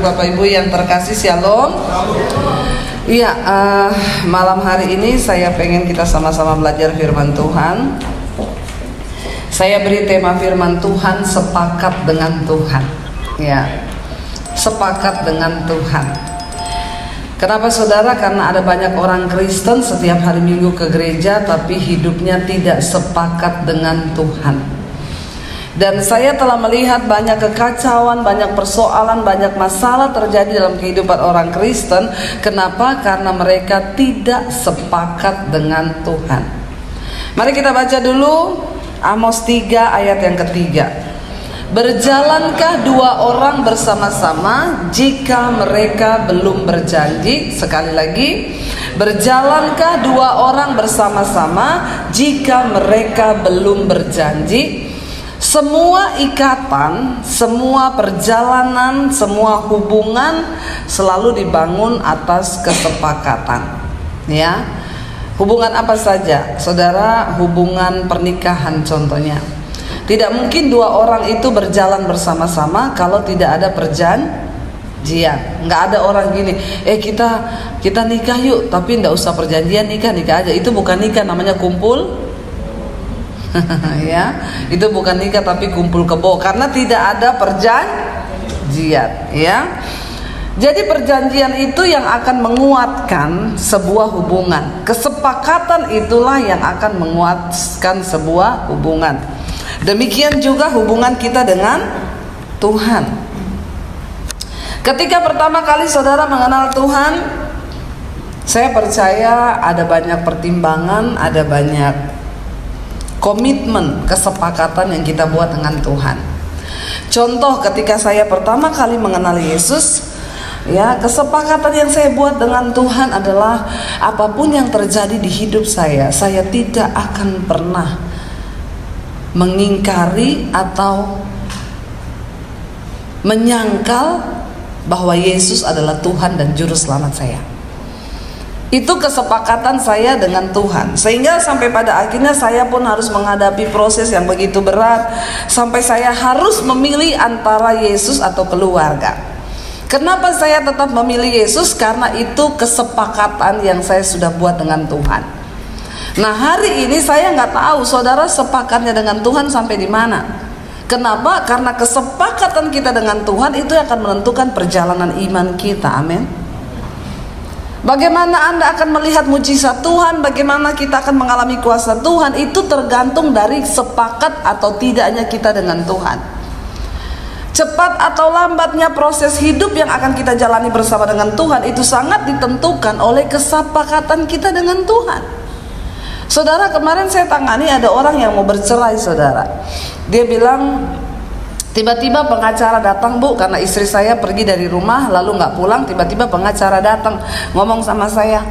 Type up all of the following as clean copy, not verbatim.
Bapak Ibu yang terkasih, Shalom. Iya, malam hari ini saya pengen kita sama-sama belajar firman Tuhan. Saya beri tema firman Tuhan, sepakat dengan Tuhan. Ya, sepakat dengan Tuhan. Kenapa saudara? Karena ada banyak orang Kristen setiap hari Minggu ke gereja, tapi hidupnya tidak sepakat dengan Tuhan. Dan saya telah melihat banyak kekacauan, banyak persoalan, banyak masalah terjadi dalam kehidupan orang Kristen. Kenapa? Karena mereka tidak sepakat dengan Tuhan. Mari kita baca dulu Amos 3 ayat yang ketiga. Berjalankah dua orang bersama-sama jika mereka belum berjanji? Sekali lagi, berjalankah dua orang bersama-sama jika mereka belum berjanji? Semua ikatan, semua perjalanan, semua hubungan selalu dibangun atas kesepakatan. Ya, hubungan apa saja, saudara? Hubungan pernikahan contohnya. Tidak mungkin dua orang itu berjalan bersama-sama kalau tidak ada perjanjian. Nggak ada orang gini, kita nikah yuk, tapi nggak usah perjanjian, nikah aja. Itu bukan nikah, namanya kumpul. Ya, itu bukan nikah tapi kumpul kebo, karena tidak ada perjanjian. Ya, jadi perjanjian itu yang akan menguatkan sebuah hubungan. Kesepakatan itulah yang akan menguatkan sebuah hubungan. Demikian juga hubungan kita dengan Tuhan. Ketika pertama kali saudara mengenal Tuhan, saya percaya ada banyak pertimbangan, ada banyak komitmen, kesepakatan yang kita buat dengan Tuhan. Contoh, ketika saya pertama kali mengenal Yesus, ya, kesepakatan yang saya buat dengan Tuhan adalah apapun yang terjadi di hidup saya tidak akan pernah mengingkari atau menyangkal bahwa Yesus adalah Tuhan dan Juru Selamat saya. Itu kesepakatan saya dengan Tuhan. Sehingga sampai pada akhirnya saya pun harus menghadapi proses yang begitu berat, sampai saya harus memilih antara Yesus atau keluarga. Kenapa saya tetap memilih Yesus? Karena itu kesepakatan yang saya sudah buat dengan Tuhan. Nah, hari ini saya nggak tahu saudara sepakatnya dengan Tuhan sampai di mana. Kenapa? Karena kesepakatan kita dengan Tuhan itu akan menentukan perjalanan iman kita. Amin. Bagaimana Anda akan melihat mujizat Tuhan, bagaimana kita akan mengalami kuasa Tuhan, itu tergantung dari sepakat atau tidaknya kita dengan Tuhan. Cepat atau lambatnya proses hidup yang akan kita jalani bersama dengan Tuhan itu sangat ditentukan oleh kesepakatan kita dengan Tuhan. Saudara, kemarin saya tangani ada orang yang mau bercerai, saudara. Dia bilang, tiba-tiba pengacara datang, Bu, karena istri saya pergi dari rumah lalu nggak pulang. Tiba-tiba pengacara datang ngomong sama saya,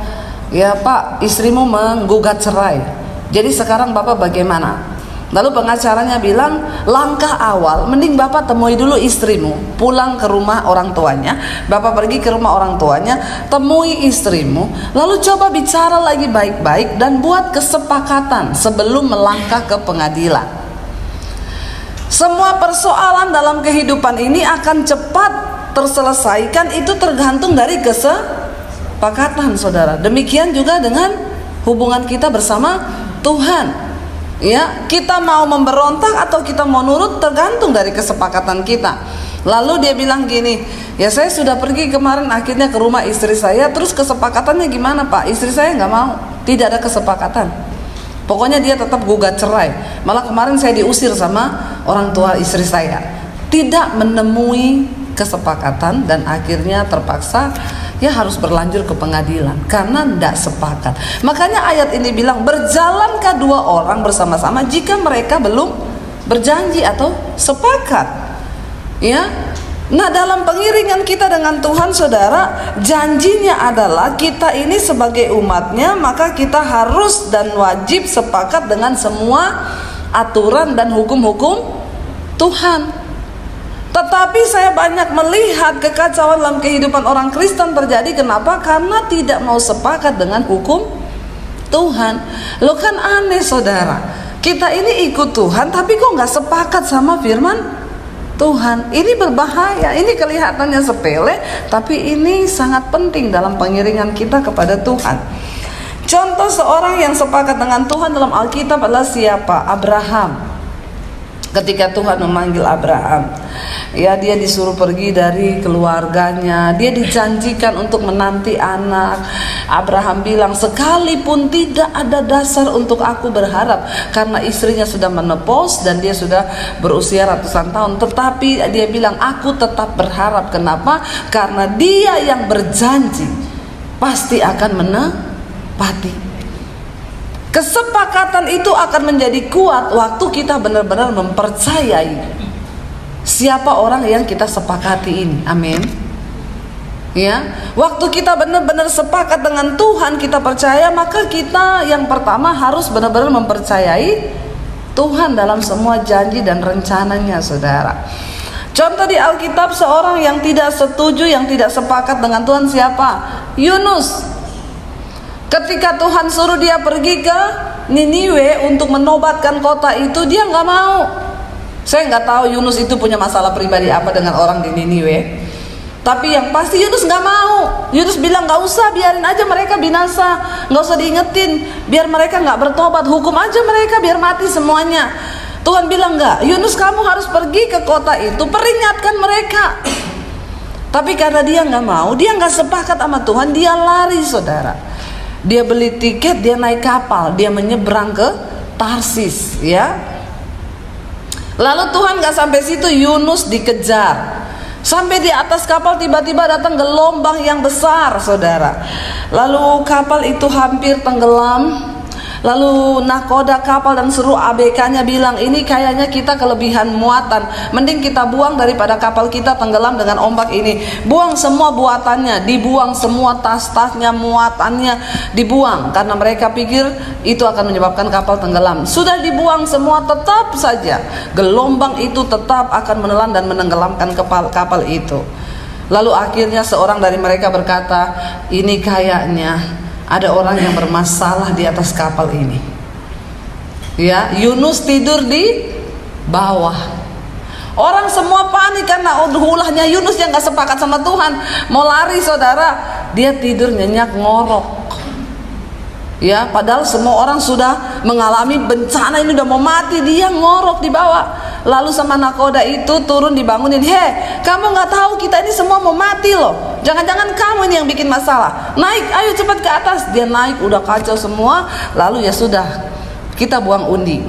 ya Pak, istrimu menggugat cerai, jadi sekarang Bapak bagaimana? Lalu pengacaranya bilang, langkah awal mending Bapak temui dulu istrimu, pulang ke rumah orang tuanya. Bapak pergi ke rumah orang tuanya, temui istrimu, lalu coba bicara lagi baik-baik dan buat kesepakatan sebelum melangkah ke pengadilan. Semua persoalan dalam kehidupan ini akan cepat terselesaikan, itu tergantung dari kesepakatan, saudara. Demikian juga dengan hubungan kita bersama Tuhan. Ya, kita mau memberontak atau kita mau nurut tergantung dari kesepakatan kita. Lalu dia bilang gini, ya saya sudah pergi kemarin akhirnya ke rumah istri saya, terus kesepakatannya gimana Pak? Istri saya nggak mau, tidak ada kesepakatan. Pokoknya dia tetap gugat cerai. Malah kemarin saya diusir sama orang tua istri saya. Tidak menemui kesepakatan dan akhirnya terpaksa ya harus berlanjut ke pengadilan karena tidak sepakat. Makanya ayat ini bilang, berjalankah dua orang bersama-sama jika mereka belum berjanji atau sepakat. Ya. Nah, dalam pengiringan kita dengan Tuhan, saudara, janjinya adalah kita ini sebagai umatnya, maka kita harus dan wajib sepakat dengan semua aturan dan hukum-hukum Tuhan. Tetapi saya banyak melihat kekacauan dalam kehidupan orang Kristen terjadi. Kenapa? Karena tidak mau sepakat dengan hukum Tuhan. Loh, kan aneh, saudara. Kita ini ikut Tuhan, tapi kok nggak sepakat sama firman Tuhan. Ini berbahaya, ini kelihatannya sepele, tapi ini sangat penting dalam pengiringan kita kepada Tuhan. Contoh seorang yang sepakat dengan Tuhan dalam Alkitab adalah siapa? Abraham. Ketika Tuhan memanggil Abraham, ya, dia disuruh pergi dari keluarganya, dia dijanjikan untuk menanti anak. Abraham bilang, sekalipun tidak ada dasar untuk aku berharap, karena istrinya sudah menopause dan dia sudah berusia ratusan tahun, tetapi dia bilang, aku tetap berharap. Kenapa? Karena dia yang berjanji pasti akan menepati. Kesepakatan itu akan menjadi kuat waktu kita benar-benar mempercayai siapa orang yang kita sepakati ini. Amin. Ya, waktu kita benar-benar sepakat dengan Tuhan, kita percaya, maka kita yang pertama harus benar-benar mempercayai Tuhan dalam semua janji dan rencananya, saudara. Contoh di Alkitab, seorang yang tidak setuju, yang tidak sepakat dengan Tuhan siapa? Yunus. Ketika Tuhan suruh dia pergi ke Niniwe untuk menobatkan kota itu, dia nggak mau. Saya nggak tahu Yunus itu punya masalah pribadi apa dengan orang di Niniwe, tapi yang pasti Yunus nggak mau. Yunus bilang, nggak usah, biarin aja mereka binasa, nggak usah diingetin, biar mereka nggak bertobat, hukum aja mereka biar mati semuanya. Tuhan bilang, nggak, Yunus, kamu harus pergi ke kota itu, peringatkan mereka. Tapi karena dia nggak mau, dia nggak sepakat sama Tuhan, dia lari, saudara. Dia beli tiket, dia naik kapal, dia menyeberang ke Tarsis, ya. Lalu Tuhan gak sampai situ, Yunus dikejar. Sampai di atas kapal tiba-tiba datang gelombang yang besar, saudara. Lalu kapal itu hampir tenggelam. Lalu nakoda kapal dan seluruh ABK-nya bilang, ini kayaknya kita kelebihan muatan, mending kita buang daripada kapal kita tenggelam dengan ombak ini. Buang semua buatannya, dibuang semua tas-tasnya, muatannya dibuang, karena mereka pikir itu akan menyebabkan kapal tenggelam. Sudah dibuang semua, tetap saja gelombang itu tetap akan menelan dan menenggelamkan kapal itu. Lalu akhirnya seorang dari mereka berkata, ini kayaknya ada orang yang bermasalah di atas kapal ini. Ya, Yunus tidur di bawah. Orang semua panik karena ulahnya Yunus yang gak sepakat sama Tuhan, mau lari, saudara. Dia tidur nyenyak ngorok. Ya, padahal semua orang sudah mengalami bencana, ini udah mau mati, dia ngorok di bawah. Lalu sama nakoda itu turun dibangunin, "He, kamu nggak tahu kita ini semua mau mati loh. Jangan-jangan kamu ini yang bikin masalah. Naik, ayo cepat ke atas." Dia naik, udah kacau semua. Lalu ya sudah, kita buang undi.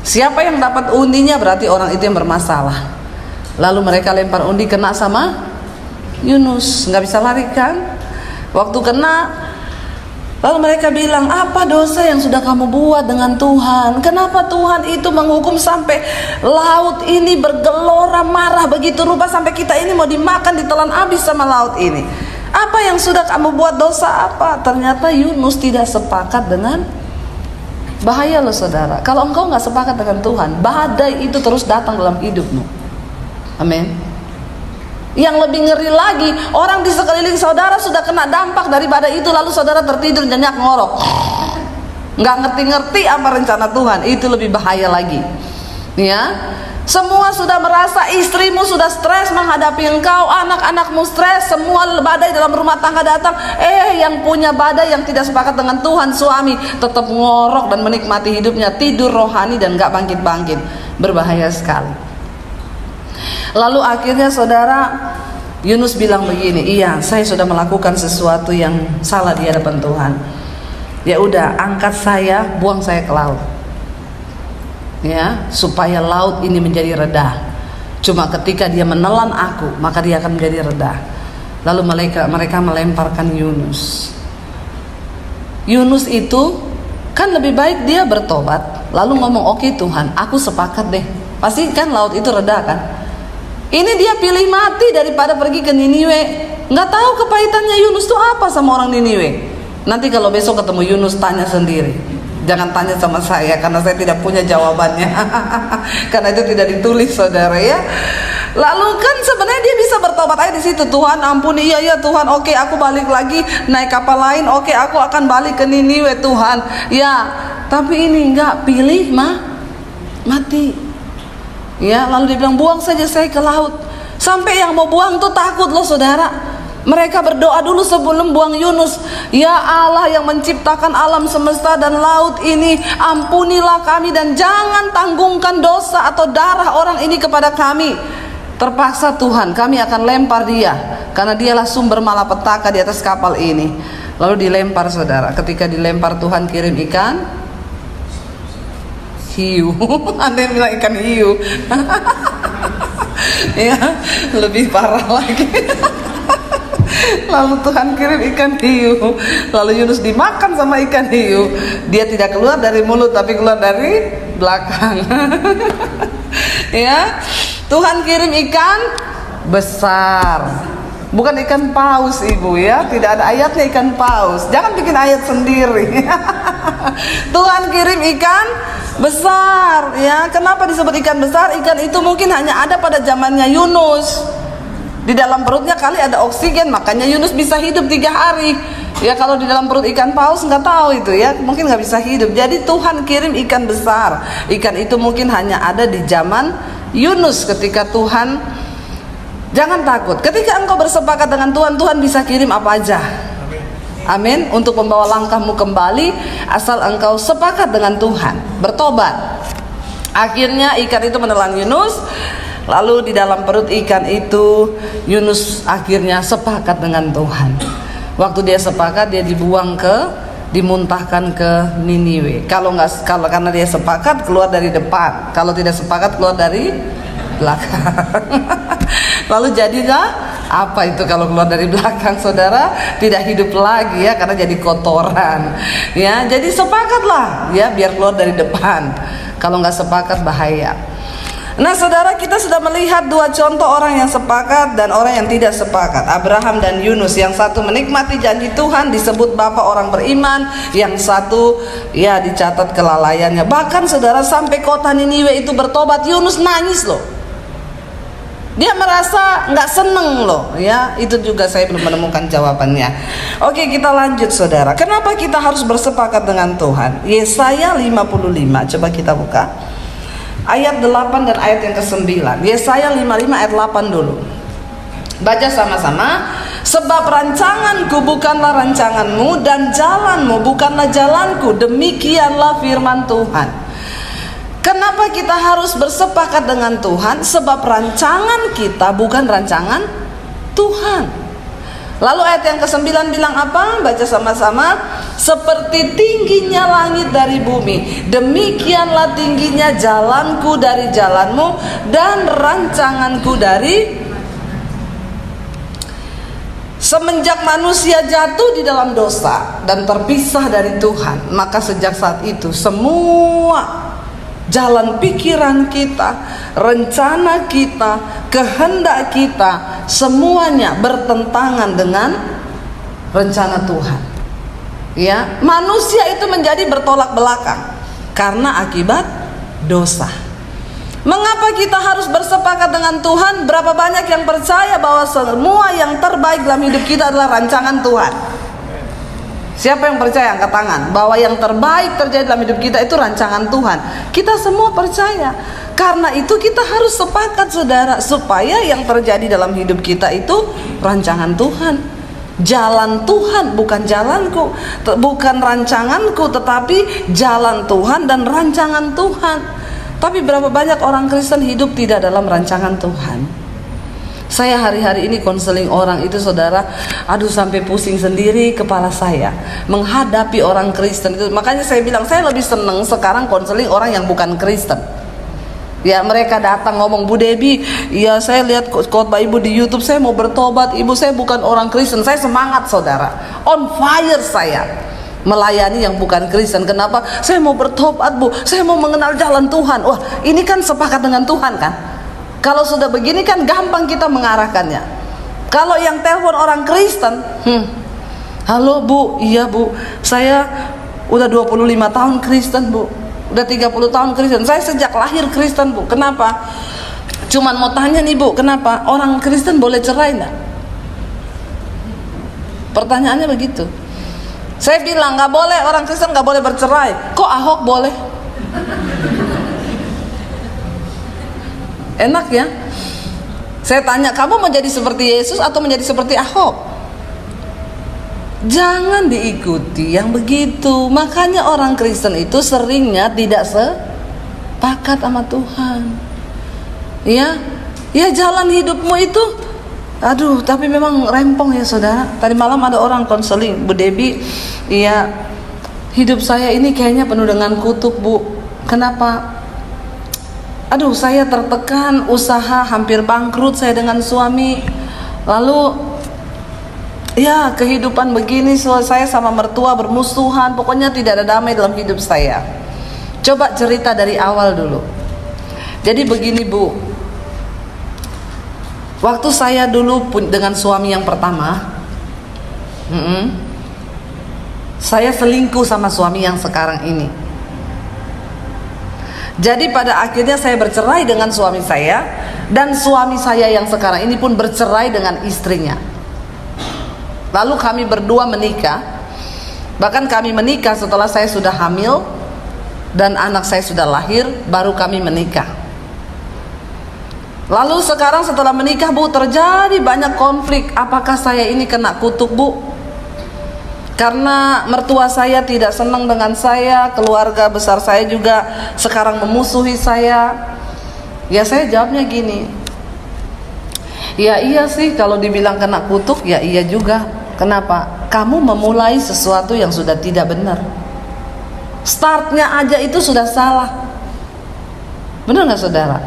Siapa yang dapat undinya berarti orang itu yang bermasalah. Lalu mereka lempar undi, kena sama Yunus, nggak bisa lari kan? Waktu kena, lalu mereka bilang, apa dosa yang sudah kamu buat dengan Tuhan? Kenapa Tuhan itu menghukum sampai laut ini bergelora marah begitu rupa, sampai kita ini mau dimakan, ditelan habis sama laut ini? Apa yang sudah kamu buat, dosa apa? Ternyata Yunus tidak sepakat dengan bahaya loh, saudara. Kalau engkau nggak sepakat dengan Tuhan, badai itu terus datang dalam hidupmu. Amin. Yang lebih ngeri lagi, orang di sekeliling saudara sudah kena dampak dari badai itu, lalu saudara tertidur nyenyak ngorok, nggak ngerti-ngerti apa rencana Tuhan. Itu lebih bahaya lagi. Ya, semua sudah merasa, istrimu sudah stres menghadapi engkau, anak-anakmu stres, semua badai dalam rumah tangga datang. Yang punya badai, yang tidak sepakat dengan Tuhan, suami tetap ngorok dan menikmati hidupnya, tidur rohani dan nggak bangkit-bangkit. Berbahaya sekali. Lalu akhirnya saudara, Yunus bilang begini, iya, saya sudah melakukan sesuatu yang salah di hadapan Tuhan. Ya udah, angkat saya, buang saya ke laut. Ya, supaya laut ini menjadi reda. Cuma ketika dia menelan aku, maka dia akan menjadi reda. Lalu mereka melemparkan Yunus. Yunus itu kan lebih baik dia bertobat, lalu ngomong, oke Tuhan, aku sepakat deh. Pasti kan laut itu reda kan? Ini dia pilih mati daripada pergi ke Niniwe. Nggak tahu kepahitannya Yunus itu apa sama orang Niniwe. Nanti kalau besok ketemu Yunus, tanya sendiri. Jangan tanya sama saya, karena saya tidak punya jawabannya. Karena itu tidak ditulis, saudara, ya. Lalu kan sebenarnya dia bisa bertobat aja di situ. Tuhan ampuni, iya Tuhan, oke aku balik lagi naik kapal lain, oke aku akan balik ke Niniwe Tuhan. Ya, tapi ini enggak, pilih mati. Ya, lalu dia bilang, buang saja saya ke laut. Sampai yang mau buang tuh takut loh saudara. Mereka berdoa dulu sebelum buang Yunus. Ya Allah yang menciptakan alam semesta dan laut ini, ampunilah kami dan jangan tanggungkan dosa atau darah orang ini kepada kami. Terpaksa Tuhan, kami akan lempar dia, karena dialah sumber malapetaka di atas kapal ini. Lalu dilempar saudara. Ketika dilempar, Tuhan kirim ikan hiu. Ada yang bilang ikan hiu. Ya, lebih parah lagi. Lalu Tuhan kirim ikan hiu. Lalu Yunus dimakan sama ikan hiu. Dia tidak keluar dari mulut, tapi keluar dari belakang. Ya, Tuhan kirim ikan besar. Bukan ikan paus ibu ya. Tidak ada ayatnya ikan paus. Jangan bikin ayat sendiri. Tuhan kirim ikan besar ya. Kenapa disebut ikan besar? Ikan itu mungkin hanya ada pada zamannya Yunus. Di dalam perutnya kali ada oksigen, makanya Yunus bisa hidup 3 hari. Ya kalau di dalam perut ikan paus nggak tahu itu ya, mungkin nggak bisa hidup. Jadi Tuhan kirim ikan besar. Ikan itu mungkin hanya ada di zaman Yunus ketika Tuhan. Jangan takut. Ketika engkau bersepakat dengan Tuhan, Tuhan bisa kirim apa aja. Amin. Untuk membawa langkahmu kembali, asal engkau sepakat dengan Tuhan, bertobat. Akhirnya ikan itu menelan Yunus. Lalu di dalam perut ikan itu Yunus akhirnya sepakat dengan Tuhan. Waktu dia sepakat, dia dimuntahkan ke Niniwe. Kalau karena dia sepakat keluar dari depan, kalau tidak sepakat keluar dari belakang. Lalu jadilah apa itu kalau keluar dari belakang saudara? Tidak hidup lagi ya, karena jadi kotoran. Ya, jadi sepakatlah ya biar keluar dari depan. Kalau nggak sepakat bahaya. Nah saudara, kita sudah melihat 2 contoh orang yang sepakat dan orang yang tidak sepakat. Abraham dan Yunus. Yang satu menikmati janji Tuhan, disebut bapak orang beriman. Yang satu ya dicatat kelalaiannya. Bahkan saudara, sampai kota Niniwe itu bertobat, Yunus nangis loh. Dia merasa nggak seneng loh ya. Itu juga saya belum menemukan jawabannya. Oke, kita lanjut saudara. Kenapa kita harus bersepakat dengan Tuhan? Yesaya 55. Coba kita buka ayat 8 dan ayat yang ke-9. Yesaya 55 ayat 8 dulu. Baca sama-sama. Sebab rancanganku bukanlah rancanganmu, dan jalanmu bukanlah jalanku. Demikianlah firman Tuhan. Kenapa kita harus bersepakat dengan Tuhan? Sebab rancangan kita bukan rancangan Tuhan. Lalu ayat yang ke-9 bilang apa? Baca sama-sama. Seperti tingginya langit dari bumi, demikianlah tingginya jalanku dari jalanmu, dan rancanganku dari. Semenjak manusia jatuh di dalam dosa dan terpisah dari Tuhan, maka sejak saat itu semua jalan pikiran kita, rencana kita, kehendak kita, semuanya bertentangan dengan rencana Tuhan. Ya, manusia itu menjadi bertolak belakang karena akibat dosa. Mengapa kita harus bersepakat dengan Tuhan? Berapa banyak yang percaya bahwa semua yang terbaik dalam hidup kita adalah rancangan Tuhan? Siapa yang percaya angkat tangan bahwa yang terbaik terjadi dalam hidup kita itu rancangan Tuhan? Kita semua percaya. Karena itu kita harus sepakat saudara, supaya yang terjadi dalam hidup kita itu rancangan Tuhan. Jalan Tuhan, bukan jalanku, bukan rancanganku, tetapi jalan Tuhan dan rancangan Tuhan. Tapi berapa banyak orang Kristen hidup tidak dalam rancangan Tuhan. Saya hari-hari ini konseling orang itu saudara, aduh sampai pusing sendiri kepala saya menghadapi orang Kristen itu. Makanya saya bilang saya lebih senang sekarang konseling orang yang bukan Kristen. Ya, mereka datang ngomong, Bu Debbie, ya saya lihat khotbah ibu di YouTube, saya mau bertobat, ibu saya bukan orang Kristen. Saya semangat saudara, on fire saya melayani yang bukan Kristen. Kenapa? Saya mau bertobat Bu, saya mau mengenal jalan Tuhan. Wah, ini kan sepakat dengan Tuhan kan? Kalau sudah begini kan gampang kita mengarahkannya. Kalau yang telepon orang Kristen, halo Bu, iya Bu, saya udah 25 tahun Kristen Bu, udah 30 tahun Kristen, saya sejak lahir Kristen Bu. Kenapa? Cuman mau tanya nih Bu, kenapa orang Kristen boleh cerai enggak? Pertanyaannya begitu. Saya bilang nggak boleh, orang Kristen nggak boleh bercerai. Kok Ahok boleh? Enak ya. Saya tanya, kamu mau jadi seperti Yesus atau menjadi seperti Ahok? Jangan diikuti yang begitu. Makanya orang Kristen itu seringnya tidak sepakat sama Tuhan. Ya, jalan hidupmu itu, aduh, tapi memang rempong ya saudara. Tadi malam ada orang konseling, Bu Debi, iya, hidup saya ini kayaknya penuh dengan kutuk, Bu. Kenapa? Aduh, saya tertekan, usaha hampir bangkrut saya dengan suami. Lalu ya, kehidupan begini, saya sama mertua bermusuhan. Pokoknya tidak ada damai dalam hidup saya. Coba cerita dari awal dulu. Jadi begini, Bu. Waktu saya dulu dengan suami yang pertama, saya selingkuh sama suami yang sekarang ini. Jadi pada akhirnya saya bercerai dengan suami saya, dan suami saya yang sekarang ini pun bercerai dengan istrinya. Lalu kami berdua menikah. Bahkan kami menikah setelah saya sudah hamil dan anak saya sudah lahir, baru kami menikah. Lalu sekarang setelah menikah, Bu, terjadi banyak konflik. Apakah saya ini kena kutuk, Bu? Karena mertua saya tidak senang dengan saya, keluarga besar saya juga sekarang memusuhi saya. Ya saya jawabnya gini, ya iya sih, kalau dibilang kena kutuk, ya iya juga. Kenapa? Kamu memulai sesuatu yang sudah tidak benar. Startnya aja itu sudah salah. Benar nggak saudara?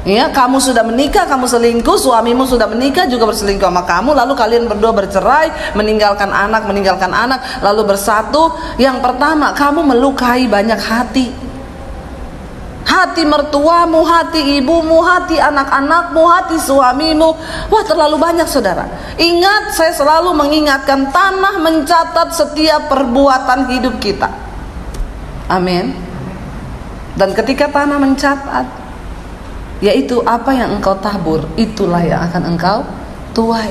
Ya, kamu sudah menikah, kamu selingkuh, suamimu sudah menikah juga berselingkuh sama kamu, lalu kalian berdua bercerai, meninggalkan anak, lalu bersatu. Yang pertama, kamu melukai banyak hati. Hati mertuamu, hati ibumu, hati anak-anakmu, hati suamimu. Wah, terlalu banyak saudara. Ingat, saya selalu mengingatkan, tanah mencatat setiap perbuatan hidup kita. Amin. Dan ketika tanah mencatat, yaitu apa yang engkau tabur, itulah yang akan engkau tuai.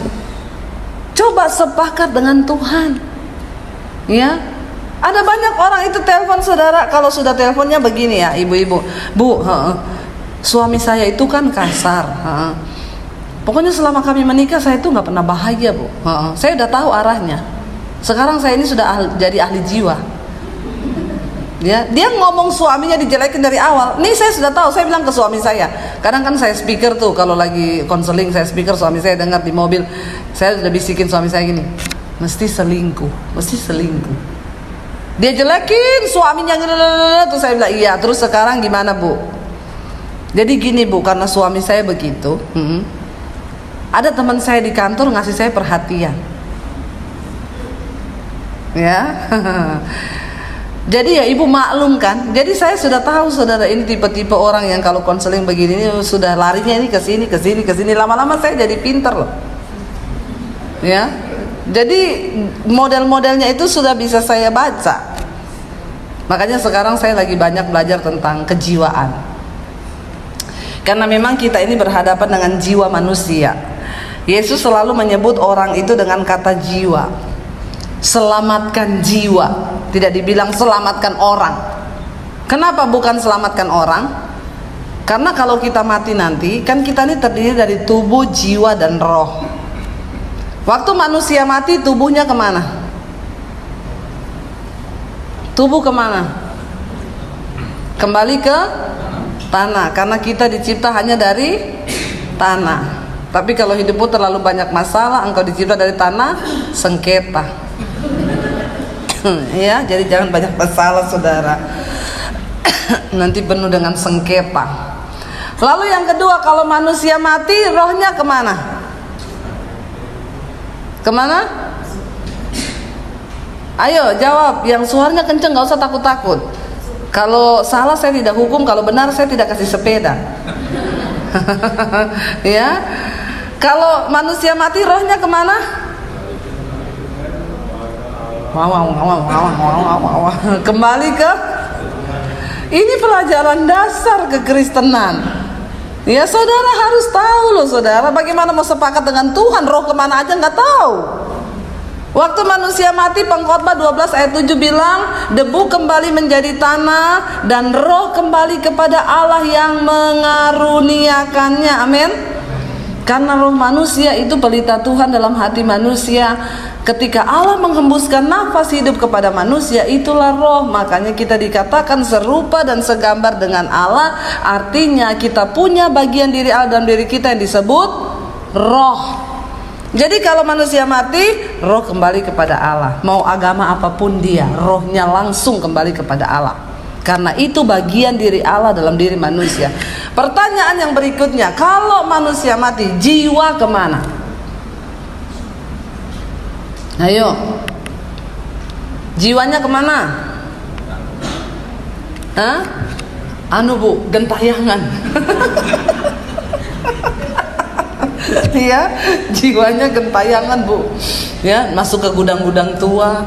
Coba sepakat dengan Tuhan. Ya, ada banyak orang itu telepon saudara. Kalau sudah teleponnya begini ya, ibu-ibu, Bu, suami saya itu kan kasar. Pokoknya selama kami menikah saya itu nggak pernah bahagia, Bu. Saya udah tahu arahnya. Sekarang saya ini sudah jadi ahli jiwa. Ya, dia ngomong suaminya dijelekin dari awal. Nih saya sudah tahu, saya bilang ke suami saya. Kadang kan saya speaker tuh, kalau lagi konseling saya speaker, suami saya dengar di mobil. Saya sudah bisikin suami saya gini, mesti selingkuh, mesti selingkuh. Dia jelekin suaminya, terus saya bilang iya. Terus sekarang gimana, Bu? Jadi gini, Bu, karena suami saya begitu, ada teman saya di kantor ngasih saya perhatian. Ya. Jadi ya ibu maklum kan. Jadi saya sudah tahu saudara, ini tipe-tipe orang yang kalau konseling begini ini sudah larinya ini ke sini, ke sini, ke sini. Lama-lama saya jadi pinter loh. Ya. Jadi model-modelnya itu sudah bisa saya baca. Makanya sekarang saya lagi banyak belajar tentang kejiwaan. Karena memang kita ini berhadapan dengan jiwa manusia. Yesus selalu menyebut orang itu dengan kata jiwa. Selamatkan jiwa. Tidak dibilang selamatkan orang. Kenapa bukan selamatkan orang? Karena kalau kita mati nanti, kan kita ini terdiri dari tubuh, jiwa, dan roh. Waktu manusia mati, tubuhnya kemana? Tubuh kemana? Kembali ke tanah. Karena kita dicipta hanya dari tanah. Tapi kalau hidupmu terlalu banyak masalah, engkau dicipta dari tanah, sengketa. Ya, jadi jangan banyak masalah saudara. Nanti penuh dengan sengketa. Lalu yang kedua, kalau manusia mati, rohnya kemana? Kemana? Ayo jawab, yang suaranya kenceng, gak usah takut-takut. Kalau salah saya tidak hukum, kalau benar saya tidak kasih sepeda. Ya, kalau manusia mati, rohnya kemana? Kembali ke, ini pelajaran dasar kekristenan. Ya saudara harus tahu loh saudara, bagaimana mau sepakat dengan Tuhan, roh kemana aja nggak tahu. Waktu manusia mati, Pengkhotbah 12 ayat 7 bilang, debu kembali menjadi tanah dan roh kembali kepada Allah yang mengaruniakannya. Amin. Karena roh manusia itu pelita Tuhan dalam hati manusia. Ketika Allah menghembuskan nafas hidup kepada manusia, itulah roh. Makanya kita dikatakan serupa dan segambar dengan Allah. Artinya kita punya bagian diri Allah dalam diri kita yang disebut roh. Jadi kalau manusia mati, roh kembali kepada Allah. Mau agama apapun dia, rohnya langsung kembali kepada Allah. Karena itu bagian diri Allah dalam diri manusia. Pertanyaan yang berikutnya, kalau manusia mati, jiwa kemana? Ayo, jiwanya kemana? Hah? Anu bu, gentayangan. Ya, jiwanya gentayangan bu. Ya, masuk ke gudang-gudang tua.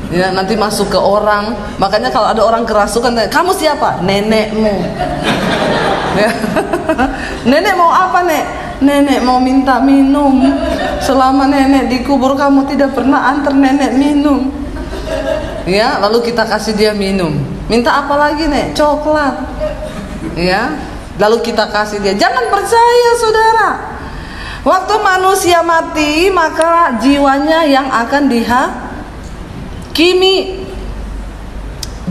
Ya, nanti masuk ke orang. Makanya kalau ada orang kerasukan, kamu siapa? Nenekmu. Ya. Nenek mau apa nek? Nenek mau minta minum. Selama nenek dikubur kamu tidak pernah antar nenek minum. Ya, lalu kita kasih dia minum. Minta apa lagi nek? Coklat. Ya, lalu kita kasih dia. Jangan percaya saudara. Waktu manusia mati, maka jiwanya yang akan dihakimi.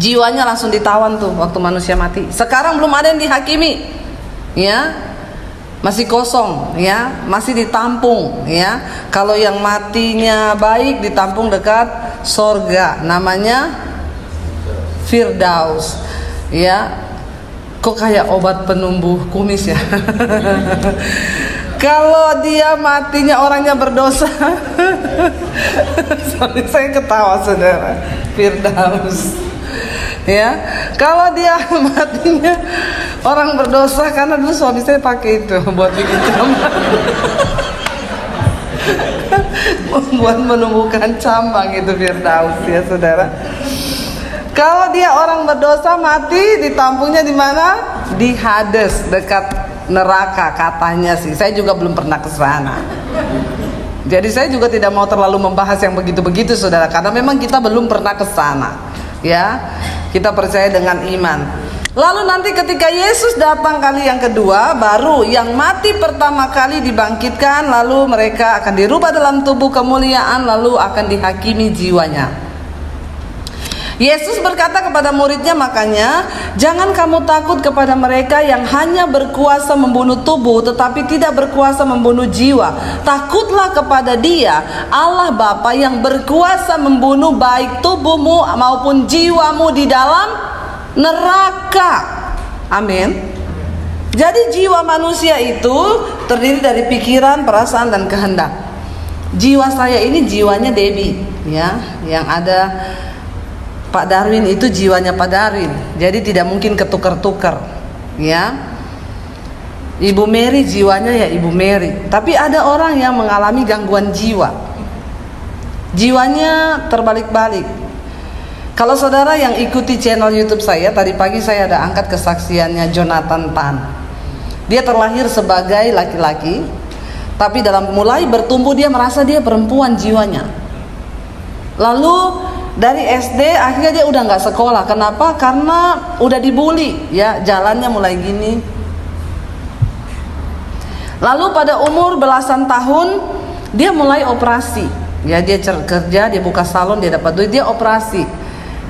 Jiwanya langsung ditawan tuh waktu manusia mati. Sekarang belum ada yang dihakimi. Ya. Masih kosong, ya, masih ditampung, ya. Kalau yang matinya baik ditampung dekat sorga, namanya Firdaus. Ya. Kok kayak obat penumbuh kumis ya? Kalau dia matinya orangnya berdosa. Sorry, saya ketawa saudara. Firdaus. Ya, kalau dia matinya orang berdosa, karena dulu suami saya pakai itu buat bikin cambang. Buat menumbuhkan cambang itu Firdaus ya saudara. Kalau dia orang berdosa mati, ditampungnya di mana? Di Hades, dekat neraka katanya sih. Saya juga belum pernah ke sana. Jadi saya juga tidak mau terlalu membahas yang begitu-begitu saudara, karena memang kita belum pernah ke sana. Ya, kita percaya dengan iman. Lalu nanti ketika Yesus datang kali yang kedua, baru yang mati pertama kali dibangkitkan, lalu mereka akan dirubah dalam tubuh kemuliaan, lalu akan dihakimi jiwanya. Yesus berkata kepada muridnya, makanya jangan kamu takut kepada mereka yang hanya berkuasa membunuh tubuh tetapi tidak berkuasa membunuh jiwa. Takutlah kepada Dia, Allah Bapa yang berkuasa membunuh baik tubuhmu maupun jiwamu di dalam neraka. Amin. Jadi jiwa manusia itu terdiri dari pikiran, perasaan dan kehendak. Jiwa saya ini jiwanya Debbie, ya, yang ada Pak Darwin itu jiwanya Pak Darwin, jadi tidak mungkin ketukar-tukar, ya. Ibu Mary jiwanya ya Ibu Mary. Tapi ada orang yang mengalami gangguan jiwa, jiwanya terbalik-balik. Kalau saudara yang ikuti channel YouTube saya, tadi pagi saya ada angkat kesaksiannya Jonathan Tan. Dia terlahir sebagai laki-laki, tapi dalam mulai bertumbuh dia merasa dia perempuan jiwanya. Lalu dari SD akhirnya dia udah nggak sekolah. Kenapa? Karena udah dibully, ya, jalannya mulai gini. Lalu pada umur belasan tahun dia mulai operasi, ya, dia kerja, dia buka salon, dia dapat duit, dia operasi,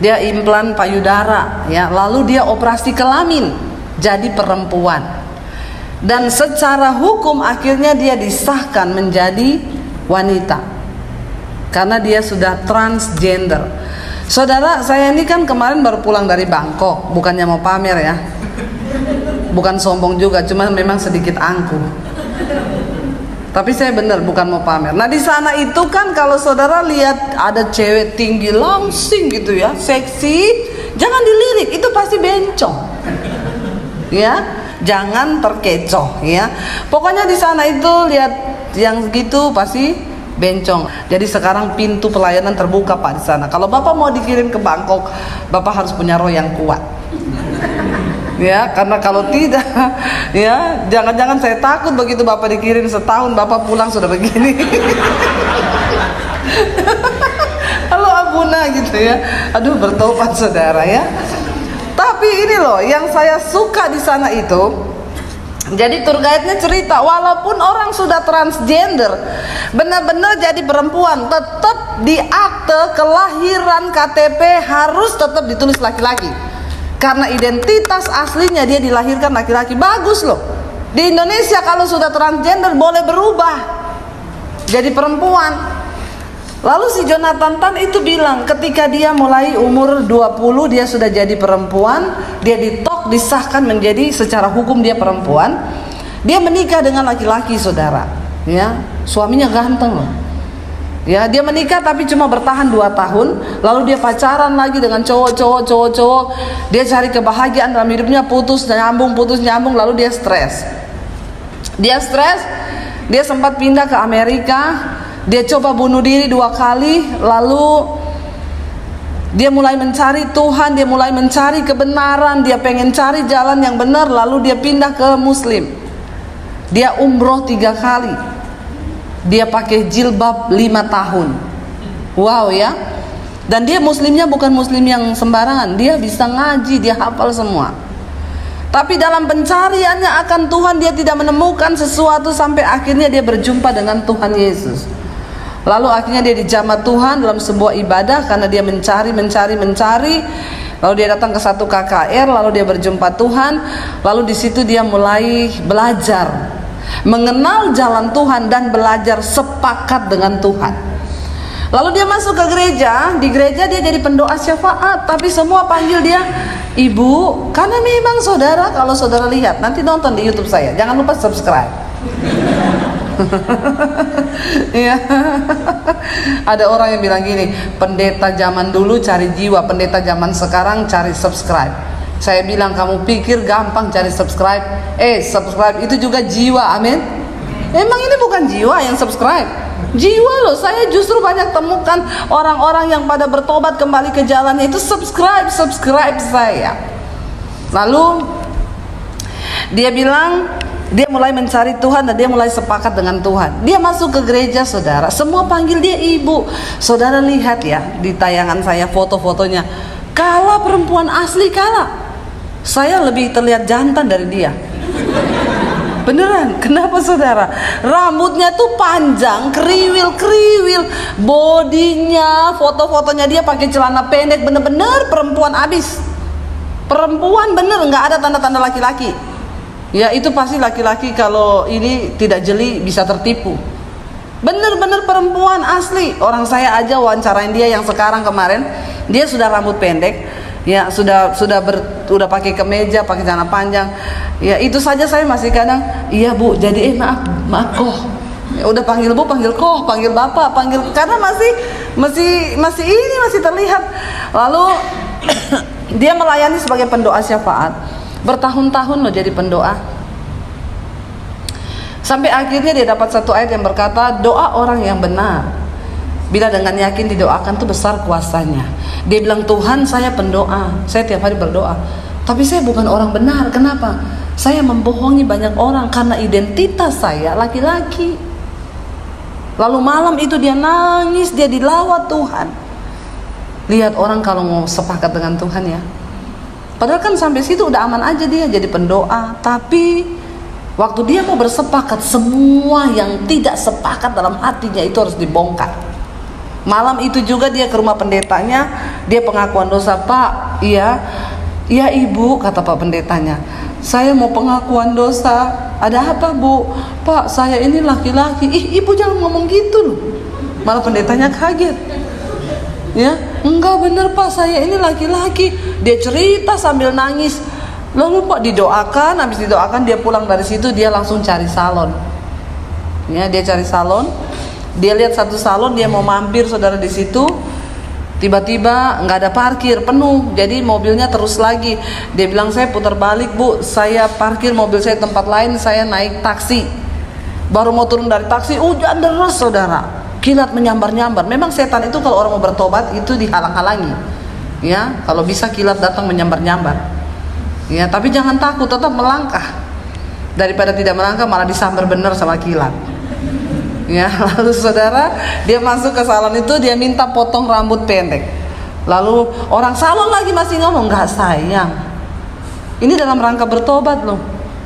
dia implan payudara, ya, lalu dia operasi kelamin jadi perempuan, dan secara hukum akhirnya dia disahkan menjadi wanita karena dia sudah transgender. Saudara, saya ini kan kemarin baru pulang dari Bangkok, bukannya mau pamer ya, bukan sombong juga, cuma memang sedikit angkuh. Tapi saya benar bukan mau pamer. Nah di sana itu kan kalau saudara lihat ada cewek tinggi langsing gitu ya, seksi, jangan dilirik, itu pasti bencong. Ya, jangan terkecoh ya. Pokoknya di sana itu lihat yang gitu pasti bencong. Jadi sekarang pintu pelayanan terbuka Pak di sana. Kalau Bapak mau dikirim ke Bangkok, Bapak harus punya roh yang kuat. Ya, karena kalau tidak, ya, jangan-jangan saya takut begitu Bapak dikirim setahun, Bapak pulang sudah begini. Ya, aduh, bertobat saudara ya. Tapi ini loh yang saya suka di sana itu. Jadi tour guide-nya cerita, walaupun orang sudah transgender, benar-benar jadi perempuan, tetap di akte kelahiran KTP harus tetap ditulis laki-laki. Karena identitas aslinya dia dilahirkan laki-laki. Bagus loh. Di Indonesia kalau sudah transgender boleh berubah jadi perempuan. Lalu si Jonathan Tan itu bilang ketika dia mulai umur 20 dia sudah jadi perempuan, dia disahkan menjadi secara hukum dia perempuan. Dia menikah dengan laki-laki saudara, ya, suaminya ganteng loh. Ya, dia menikah tapi cuma bertahan 2 tahun, lalu dia pacaran lagi dengan cowok. Dia cari kebahagiaan dalam hidupnya, putus nyambung, lalu dia stres. Dia sempat pindah ke Amerika. Dia coba bunuh diri 2 kali, lalu dia mulai mencari Tuhan, dia mulai mencari kebenaran, dia pengen cari jalan yang benar, lalu dia pindah ke Muslim. Dia umroh 3 kali, dia pakai jilbab 5 tahun. Wow ya. Dan dia Muslimnya bukan Muslim yang sembarangan, dia bisa ngaji, dia hafal semua. Tapi dalam pencariannya akan Tuhan dia tidak menemukan sesuatu sampai akhirnya dia berjumpa dengan Tuhan Yesus. Lalu akhirnya dia dijamah Tuhan dalam sebuah ibadah karena dia mencari. Lalu dia datang ke satu KKR, lalu dia berjumpa Tuhan. Lalu di situ dia mulai belajar mengenal jalan Tuhan dan belajar sepakat dengan Tuhan. Lalu dia masuk ke gereja. Di gereja dia jadi pendoa syafaat, tapi semua panggil dia ibu. Karena memang saudara, kalau saudara lihat, nanti nonton di YouTube saya, jangan lupa subscribe. Ya. Ada orang yang bilang gini, pendeta zaman dulu cari jiwa, pendeta zaman sekarang cari subscribe. Saya bilang, kamu pikir gampang cari subscribe? Subscribe itu juga jiwa, amin. Emang ini bukan jiwa yang subscribe, jiwa loh. Saya justru banyak temukan orang-orang yang pada bertobat kembali ke jalan itu subscribe saya. Lalu dia bilang dia mulai mencari Tuhan dan dia mulai sepakat dengan Tuhan. Dia masuk ke gereja saudara, semua panggil dia ibu. Saudara lihat ya di tayangan saya foto-fotonya, kalah perempuan asli, kalah. Saya lebih terlihat jantan dari dia. Beneran, kenapa saudara? Rambutnya tuh panjang, kriwil, bodinya, foto-fotonya dia pakai celana pendek, bener-bener perempuan abis. Perempuan bener, nggak ada tanda-tanda laki-laki. Ya itu pasti laki-laki kalau ini tidak jeli bisa tertipu. Bener-bener perempuan asli. Orang saya aja wawancarain dia yang sekarang kemarin, dia sudah rambut pendek, ya sudah pakai kemeja, pakai celana panjang. Ya itu saja saya masih kadang, iya bu, jadi maaf koh. Ya, udah panggil bu, panggil koh, panggil bapak, panggil, karena masih terlihat. Lalu dia melayani sebagai pendoa syafaat. Bertahun-tahun loh jadi pendoa. Sampai akhirnya dia dapat satu ayat yang berkata, doa orang yang benar bila dengan yakin didoakan tuh besar kuasanya. Dia bilang, Tuhan saya pendoa, saya tiap hari berdoa, tapi saya bukan orang benar. Kenapa? Saya membohongi banyak orang karena identitas saya laki-laki. Lalu malam itu dia nangis, dia dilawat Tuhan. Lihat orang kalau mau sepakat dengan Tuhan ya, padahal kan sampai situ udah aman aja dia jadi pendoa. Tapi waktu dia mau bersepakat, semua yang tidak sepakat dalam hatinya itu harus dibongkar. Malam itu juga dia ke rumah pendetanya, dia pengakuan dosa. Pak, iya ibu, kata pak pendetanya, saya mau pengakuan dosa. Ada apa bu? Pak, saya ini laki-laki. Ibu jangan ngomong gitu loh. Malah pendetanya kaget. Ya, enggak bener pak, saya ini laki-laki. Dia cerita sambil nangis. Lalu pak didoakan, habis didoakan dia pulang dari situ, dia langsung cari salon. Ya, dia cari salon. Dia lihat satu salon, dia mau mampir saudara di situ. Tiba-tiba nggak ada parkir, penuh. Jadi mobilnya terus lagi. Dia bilang, saya putar balik bu, saya parkir mobil saya tempat lain, saya naik taksi. Baru mau turun dari taksi, hujan deras saudara, kilat menyambar-nyambar. Memang setan itu kalau orang mau bertobat itu dihalang-halangi. Ya, kalau bisa kilat datang menyambar-nyambar. Ya, tapi jangan takut, tetap melangkah. Daripada tidak melangkah malah disambar benar sama kilat. Ya, lalu saudara, dia masuk ke salon itu, dia minta potong rambut pendek. Lalu orang salon lagi masih ngomong, nggak sayang. Ini dalam rangka bertobat loh.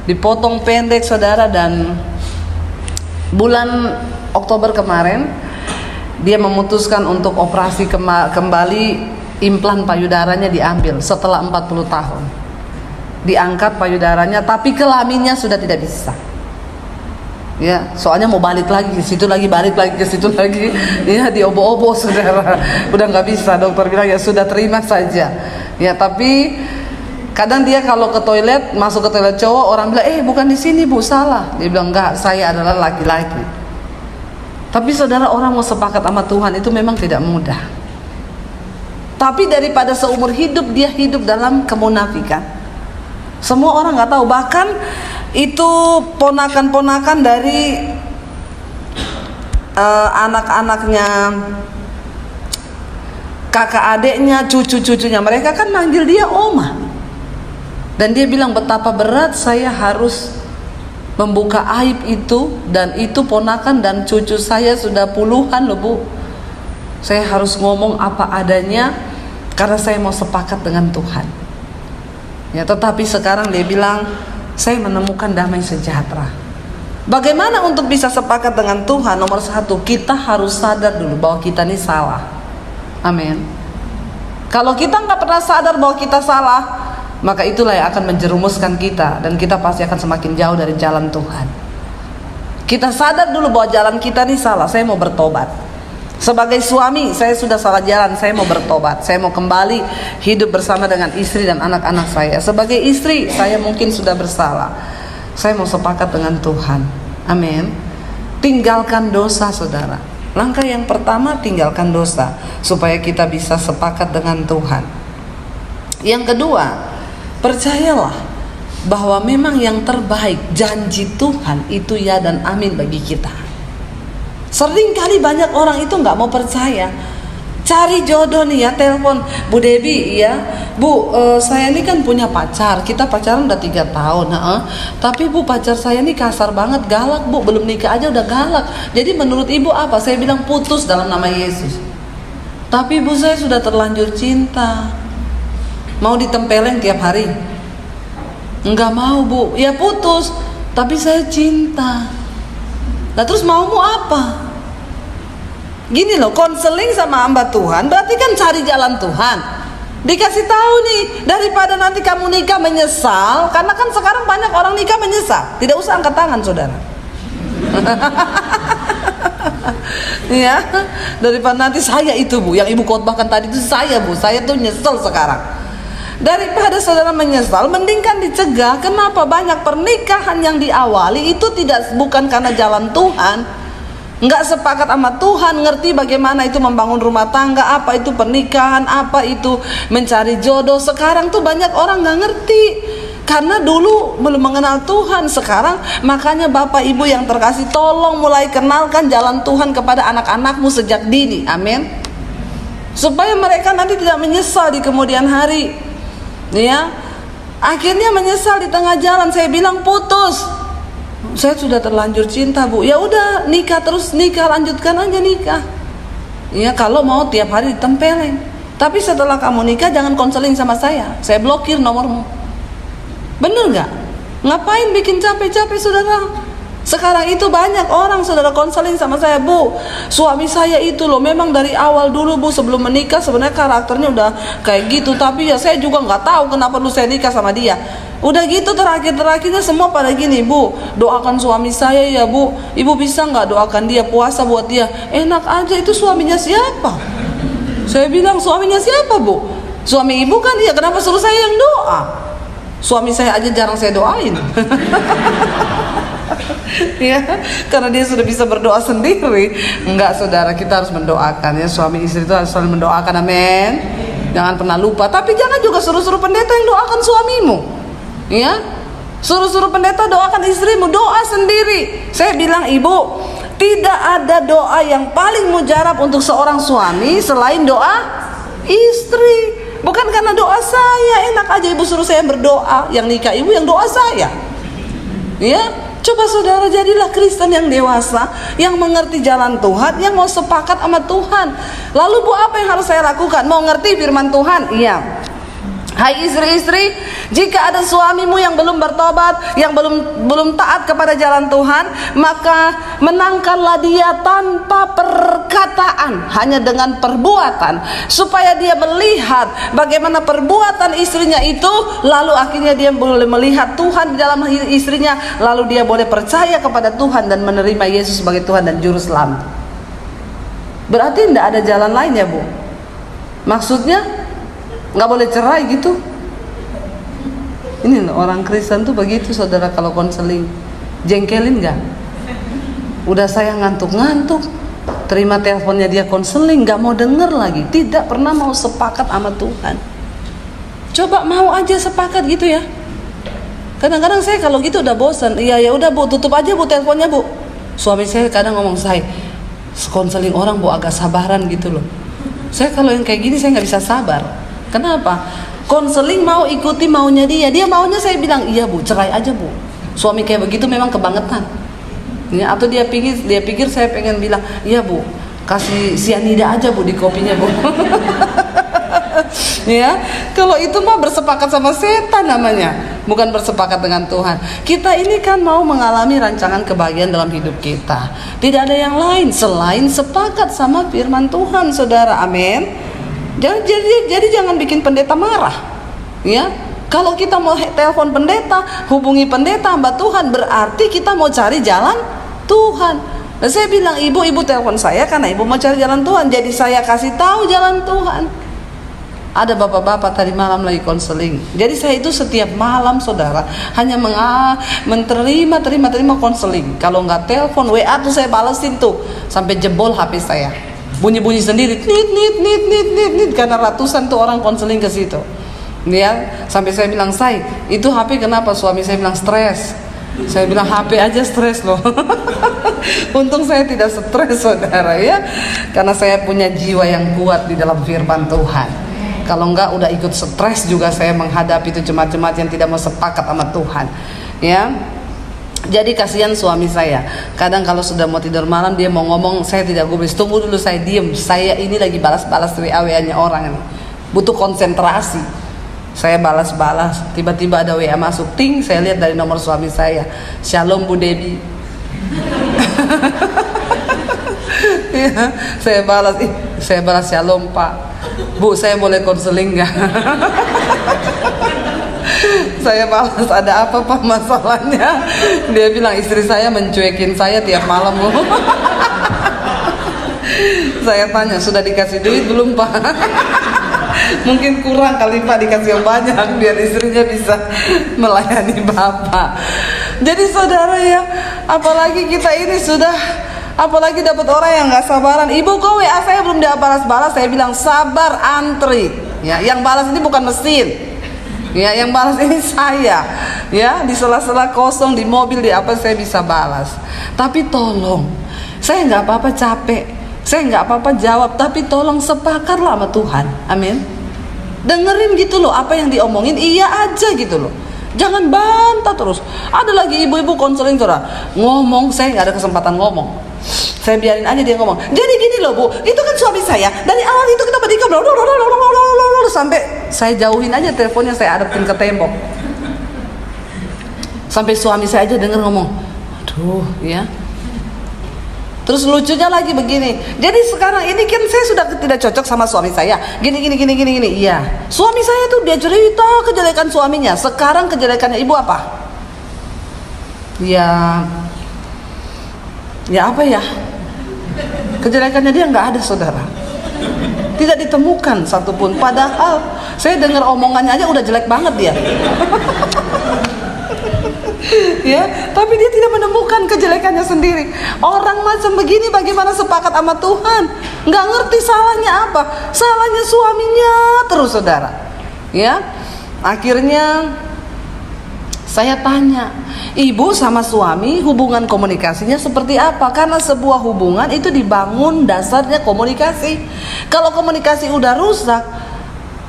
Dipotong pendek saudara, dan bulan Oktober kemarin dia memutuskan untuk operasi kembali, implan payudaranya diambil setelah 40 tahun. Diangkat payudaranya, tapi kelaminnya sudah tidak bisa. Ya, soalnya mau balik lagi ke situ lagi, balik lagi ke situ lagi. Ya, diobo-obo saudara. Udah nggak bisa, dokter bilang ya sudah terima saja. Ya, tapi kadang dia kalau ke toilet, masuk ke toilet cowok, orang bilang, bukan di sini bu, salah. Dia bilang, enggak, saya adalah laki-laki. Tapi saudara, orang mau sepakat sama Tuhan itu memang tidak mudah. Tapi daripada seumur hidup dia hidup dalam kemunafikan. Semua orang nggak tahu, bahkan itu ponakan-ponakan dari anak-anaknya, kakak adiknya, cucu-cucunya, mereka kan manggil dia Oma. Dan dia bilang, betapa berat saya harus membuka aib itu, dan itu ponakan dan cucu saya sudah puluhan loh bu. Saya harus ngomong apa adanya karena saya mau sepakat dengan Tuhan. Ya, tetapi sekarang dia bilang, saya menemukan damai sejahtera. Bagaimana untuk bisa sepakat dengan Tuhan? Nomor satu, kita harus sadar dulu bahwa kita ini salah. Amin. Kalau kita nggak pernah sadar bahwa kita salah, maka itulah yang akan menjerumuskan kita, dan kita pasti akan semakin jauh dari jalan Tuhan. Kita sadar dulu bahwa jalan kita ini salah. Saya mau bertobat. Sebagai suami, saya sudah salah jalan, saya mau bertobat. Saya mau kembali hidup bersama dengan istri dan anak-anak saya. Sebagai istri, saya mungkin sudah bersalah. Saya mau sepakat dengan Tuhan. Amin. Tinggalkan dosa saudara. Langkah yang pertama, tinggalkan dosa, supaya kita bisa sepakat dengan Tuhan. Yang kedua, percayalah bahwa memang yang terbaik, janji Tuhan itu ya dan amin bagi kita. Sering kali banyak orang itu nggak mau percaya. Cari jodoh nih ya, telepon Bu Debi ya, Bu, saya ini kan punya pacar, kita pacaran udah 3 tahun, tapi Bu, pacar saya ini kasar banget, galak Bu, belum nikah aja udah galak. Jadi menurut Ibu apa? Saya bilang putus dalam nama Yesus. Tapi Bu, saya sudah terlanjur cinta, mau ditempeleng tiap hari. Enggak mau Bu. Ya putus, tapi saya cinta. Nah terus maumu apa? Gini loh, konseling sama hamba Tuhan berarti kan cari jalan Tuhan. Dikasih tahu nih, daripada nanti kamu nikah menyesal. Karena kan sekarang banyak orang nikah menyesal. Tidak usah angkat tangan saudara. Ya, daripada nanti saya itu Bu, yang ibu khotbahkan tadi itu saya Bu, saya tuh nyesel sekarang. Daripada saudara menyesal, mending kan dicegah. Kenapa? Banyak pernikahan yang diawali itu bukan karena jalan Tuhan, nggak sepakat sama Tuhan, ngerti bagaimana itu membangun rumah tangga, apa itu pernikahan, apa itu mencari jodoh. Sekarang tuh banyak orang nggak ngerti karena dulu belum mengenal Tuhan. Sekarang makanya Bapak Ibu yang terkasih, tolong mulai kenalkan jalan Tuhan kepada anak-anakmu sejak dini. Amin. Supaya mereka nanti tidak menyesal di kemudian hari. Ya, akhirnya menyesal di tengah jalan. Saya bilang putus. Saya sudah terlanjur cinta Bu. Ya udah, nikah terus, nikah, lanjutkan aja nikah. Ya, kalau mau tiap hari ditempeleng. Tapi setelah kamu nikah jangan konseling sama saya blokir nomormu. Bener nggak? Ngapain bikin capek-capek saudara? Sekarang itu banyak orang saudara konseling sama saya, Bu, suami saya itu loh memang dari awal dulu Bu, sebelum menikah sebenarnya karakternya udah kayak gitu, tapi ya saya juga nggak tahu kenapa dulu saya nikah sama dia. Udah gitu terakhirnya semua pada gini, Bu, doakan suami saya ya Bu, Ibu bisa nggak doakan dia, puasa buat dia. Enak aja, itu suaminya siapa? Saya bilang suaminya siapa Bu? Suami Ibu kan dia, kenapa suruh saya yang doa? Suami saya aja jarang saya doain. Ya, karena dia sudah bisa berdoa sendiri. Enggak saudara, kita harus mendoakan ya, suami istri itu harus selalu mendoakan. Amin. Jangan pernah lupa. Tapi jangan juga suruh-suruh pendeta yang doakan suamimu. Ya, suruh-suruh pendeta doakan istrimu, doa sendiri. Saya bilang Ibu, tidak ada doa yang paling mujarab untuk seorang suami selain doa istri. Bukan karena doa saya, enak aja Ibu suruh saya berdoa. Yang nikah Ibu yang doa saya. Ya, Coba saudara jadilah Kristen yang dewasa, yang mengerti jalan Tuhan, yang mau sepakat sama Tuhan. Lalu Bu, apa yang harus saya lakukan? Mau ngerti firman Tuhan? Iya. Hai istri-istri, jika ada suamimu yang belum bertobat, yang belum taat kepada jalan Tuhan, maka menangkanlah dia tanpa perkataan, hanya dengan perbuatan, supaya dia melihat bagaimana perbuatan istrinya itu, lalu akhirnya dia boleh melihat Tuhan di dalam istrinya, lalu dia boleh percaya kepada Tuhan dan menerima Yesus sebagai Tuhan dan Juru Selamat. Berarti tidak ada jalan lain ya Bu? Maksudnya nggak boleh cerai gitu? Ini orang Kristen tuh begitu saudara, kalau konseling jengkelin nggak? Udah saya ngantuk-ngantuk, terima teleponnya dia konseling, nggak mau denger lagi, tidak pernah mau sepakat sama Tuhan. Coba mau aja sepakat gitu ya. Kadang-kadang saya kalau gitu udah bosan, iya ya udah Bu, tutup aja Bu teleponnya Bu. Suami saya kadang ngomong, saya konseling orang Bu agak sabaran gitu loh. Saya kalau yang kayak gini saya nggak bisa sabar. Kenapa? Konseling mau ikuti maunya dia maunya, saya bilang iya Bu, cerai aja Bu. Suami kayak begitu memang kebangetan ya, atau dia pikir saya pengen bilang iya Bu, kasih sianida aja Bu di kopinya Bu. Ya, kalau itu mah bersepakat sama setan namanya, bukan bersepakat dengan Tuhan. Kita ini kan mau mengalami rancangan kebahagiaan dalam hidup kita, tidak ada yang lain selain sepakat sama firman Tuhan saudara, amin. Jadi jangan bikin pendeta marah ya. Kalau kita mau telepon pendeta, hubungi pendeta hamba Tuhan, berarti kita mau cari jalan Tuhan. Dan saya bilang, ibu telepon saya karena ibu mau cari jalan Tuhan, jadi saya kasih tahu jalan Tuhan. Ada bapak-bapak tadi malam lagi konseling, jadi saya itu setiap malam saudara hanya terima konseling. Kalau nggak telepon WA tuh saya balesin tuh sampai jebol HP saya, bunyi sendiri, nit, karena ratusan tuh orang konseling ke situ. Ya, sampai saya bilang, "Say, itu HP kenapa?" Suami saya bilang, "Stres." Saya bilang, "HP aja stres loh." Untung saya tidak stres saudara ya, karena saya punya jiwa yang kuat di dalam firman Tuhan. Kalau enggak udah ikut stres juga saya menghadapi itu jemaat-jemaat yang tidak mau sepakat sama Tuhan. Ya. Jadi kasihan suami saya. Kadang kalau sudah mau tidur malam dia mau ngomong, saya tidak gubris. Tunggu dulu, saya diem. Saya ini lagi balas-balas WA-nya orang ini. Butuh konsentrasi. Saya balas-balas, tiba-tiba ada WA masuk, ting, saya lihat dari nomor suami saya. "Shalom Bu Debi." Ya, saya balas "Shalom Pak. Bu, saya boleh konseling nggak?" Saya balas, "Ada apa Pak masalahnya?" Dia bilang, "Istri saya mencuekin saya tiap malam Bu." Saya tanya, "Sudah dikasih duit belum Pak?" Mungkin kurang kali Pak, dikasih yang banyak biar istrinya bisa melayani Bapak. Jadi saudara ya, apalagi kita ini apalagi dapat orang yang gak sabaran. "Ibu kok WA saya belum dia balas-balas?" Saya bilang, "Sabar, antri." Ya, yang balas ini bukan mesin. Ya, yang balas ini saya. Ya, di sela-sela kosong di mobil di apa saya bisa balas. Tapi tolong, saya nggak apa-apa capek, saya nggak apa-apa jawab, tapi tolong sepakatlah sama Tuhan, amin. Dengerin gitu loh apa yang diomongin, iya aja gitu loh. Jangan bantah terus. Ada lagi ibu-ibu konseling saudara, ngomong saya nggak ada kesempatan ngomong. Saya biarin aja dia ngomong. "Jadi gini loh Bu, itu kan suami saya. Dari awal itu kita berdikam sampai saya jauhin aja teleponnya, saya adepin ke tembok. Sampai suami saya aja denger ngomong, aduh ya." Terus lucunya lagi begini. Jadi sekarang ini kan saya sudah tidak cocok sama suami saya. Gini. Iya. Suami saya tuh dia cerita kejelekan suaminya. Sekarang kejelekannya ibu apa? Ya apa ya? Kejelekannya dia nggak ada saudara. Tidak ditemukan satupun. Padahal saya dengar omongannya aja udah jelek banget dia. Ya, tapi dia tidak menemukan kejelekannya sendiri. Orang macam begini bagaimana sepakat sama Tuhan? Nggak ngerti salahnya apa? Salahnya suaminya terus saudara. Ya, akhirnya saya tanya, "Ibu sama suami hubungan komunikasinya seperti apa?" Karena sebuah hubungan itu dibangun dasarnya komunikasi. Kalau komunikasi udah rusak,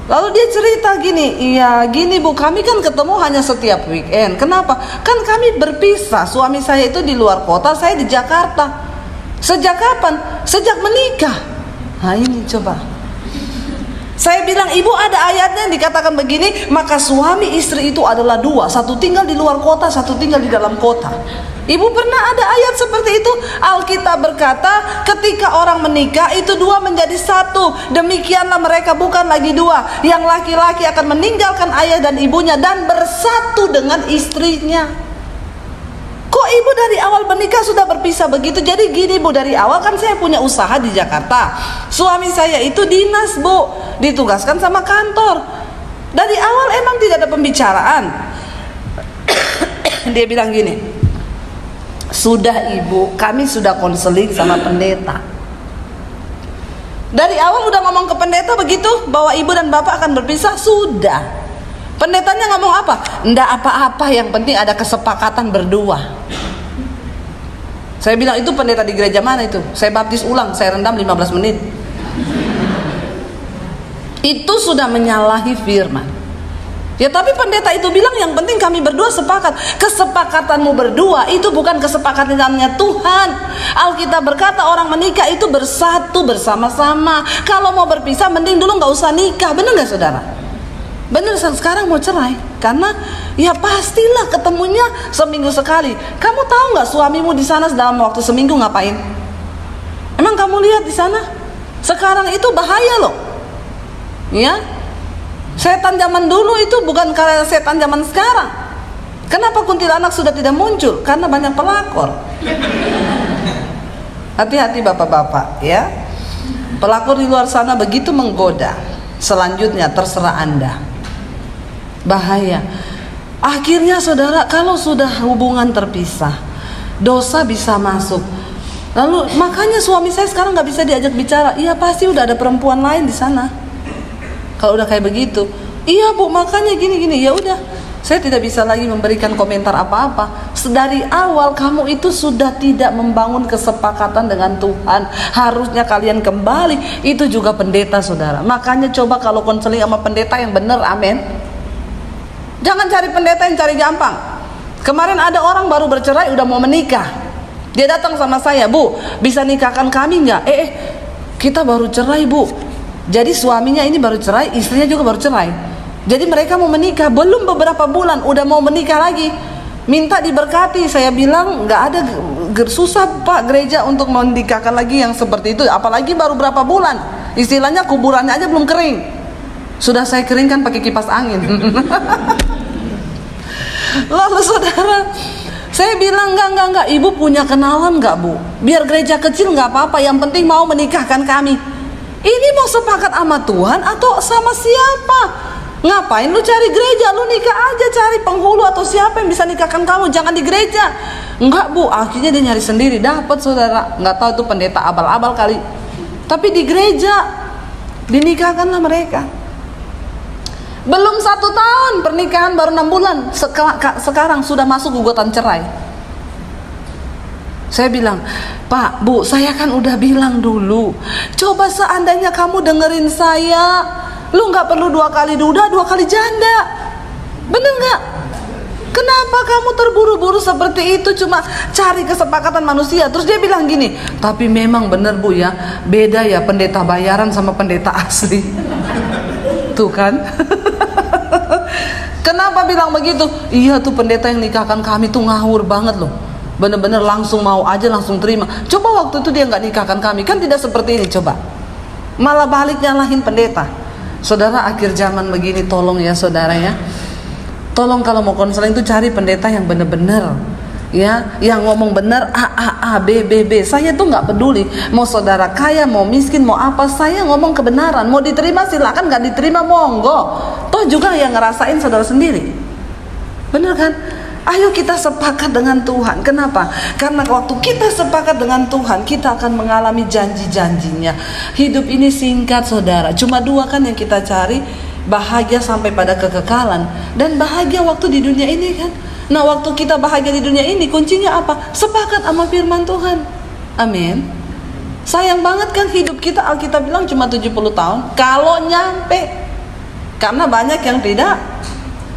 Lalu dia cerita gini, iya gini Bu, kami kan ketemu hanya setiap weekend. Kenapa? Kan kami berpisah, suami saya itu di luar kota, saya di Jakarta. Sejak kapan? Sejak menikah. Nah ini coba. Saya bilang, ibu ada ayatnya yang dikatakan begini, maka suami istri itu adalah dua, satu tinggal di luar kota, satu tinggal di dalam kota. Ibu pernah ada ayat seperti itu? Alkitab berkata, ketika orang menikah itu dua menjadi satu. Demikianlah mereka bukan lagi dua. Yang laki-laki akan meninggalkan ayah dan ibunya dan bersatu dengan istrinya. Kok ibu dari awal menikah sudah berpisah begitu? Jadi gini Bu, dari awal kan saya punya usaha di Jakarta. Suami saya itu dinas Bu, ditugaskan sama kantor. Dari awal emang tidak ada pembicaraan. Dia bilang gini, sudah ibu, kami sudah konseling sama pendeta. Dari awal udah ngomong ke pendeta begitu, bahwa ibu dan bapak akan berpisah, sudah. Pendetanya ngomong apa? Nggak apa-apa, yang penting ada kesepakatan berdua. Saya bilang, itu pendeta di gereja mana itu? Saya baptis ulang, saya rendam 15 menit. Itu sudah menyalahi firman. Ya tapi pendeta itu bilang yang penting kami berdua sepakat. Kesepakatanmu berdua itu bukan kesepakatannya Tuhan. Alkitab berkata orang menikah itu bersatu bersama-sama. Kalau mau berpisah mending dulu nggak usah nikah. Bener nggak saudara? Bener, sekarang mau cerai karena ya pastilah ketemunya seminggu sekali. Kamu tahu nggak suamimu di sana dalam waktu seminggu ngapain? Emang kamu lihat di sana? Sekarang itu bahaya loh. Ya, setan zaman dulu itu bukan karena setan zaman sekarang. Kenapa kuntilanak sudah tidak muncul? Karena banyak pelakor. Hati-hati bapak-bapak ya. Pelakor di luar sana begitu menggoda. Selanjutnya terserah Anda. Bahaya. Akhirnya saudara, kalau sudah hubungan terpisah, dosa bisa masuk. Lalu makanya suami saya sekarang nggak bisa diajak bicara. Iya pasti udah ada perempuan lain di sana. Kalau udah kayak begitu, iya Bu, makanya gini-gini. Ya udah, saya tidak bisa lagi memberikan komentar apa-apa. Dari awal kamu itu sudah tidak membangun kesepakatan dengan Tuhan. Harusnya kalian kembali. Itu juga pendeta saudara. Makanya coba kalau konseling sama pendeta yang benar, amin. Jangan cari pendeta yang cari gampang. Kemarin ada orang baru bercerai udah mau menikah. Dia datang sama saya, Bu, bisa nikahkan kami nggak? Kita baru cerai Bu. Jadi suaminya ini baru cerai, istrinya juga baru cerai. Jadi mereka mau menikah, belum beberapa bulan udah mau menikah lagi. Minta diberkati. Saya bilang nggak ada, susah Pak gereja untuk menikahkan lagi yang seperti itu. Apalagi baru berapa bulan. Istilahnya kuburannya aja belum kering. Sudah saya keringkan pakai kipas angin. Lalu saudara, saya bilang enggak, ibu punya kenalan enggak Bu? Biar gereja kecil enggak apa-apa, yang penting mau menikahkan kami. Ini mau sepakat sama Tuhan atau sama siapa? Ngapain lu cari gereja? Lu nikah aja, cari penghulu atau siapa yang bisa nikahkan kamu, jangan di gereja. Enggak Bu, akhirnya dia nyari sendiri, dapat saudara. Enggak tahu itu pendeta abal-abal kali. Tapi di gereja dinikahkanlah mereka. Belum 1 tahun pernikahan, baru 6 bulan sekarang sudah masuk gugatan cerai. Saya bilang, Pak, Bu, saya kan udah bilang dulu, coba seandainya kamu dengerin saya, lu gak perlu 2 kali duda, 2 kali janda. Bener gak? Kenapa kamu terburu-buru seperti itu, cuma cari kesepakatan manusia? Terus dia bilang gini, tapi memang bener Bu ya, beda ya pendeta bayaran sama pendeta asli. Tuh kan. Kenapa bilang begitu? Iya tuh pendeta yang nikahkan kami tuh ngawur banget loh. Bener-bener langsung mau aja, langsung terima. Coba waktu itu dia nggak nikahkan kami, kan tidak seperti ini. Coba malah balik nyalahin pendeta. Saudara, akhir zaman begini, tolong ya saudara ya. Tolong kalau mau konseling itu cari pendeta yang bener-bener ya, yang ngomong bener A, B. Saya tuh nggak peduli mau saudara kaya, mau miskin, mau apa, saya ngomong kebenaran. Mau diterima silakan, nggak diterima monggo. Toh juga yang ngerasain saudara sendiri. Bener kan? Ayo kita sepakat dengan Tuhan. Kenapa? Karena waktu kita sepakat dengan Tuhan, kita akan mengalami janji-janjinya. Hidup ini singkat saudara, cuma 2 kan yang kita cari, bahagia sampai pada kekekalan dan bahagia waktu di dunia ini kan. Nah waktu kita bahagia di dunia ini, kuncinya apa? Sepakat sama firman Tuhan. Amin. Sayang banget kan hidup kita, Alkitab bilang cuma 70 tahun. Kalau nyampe, Karena banyak yang tidak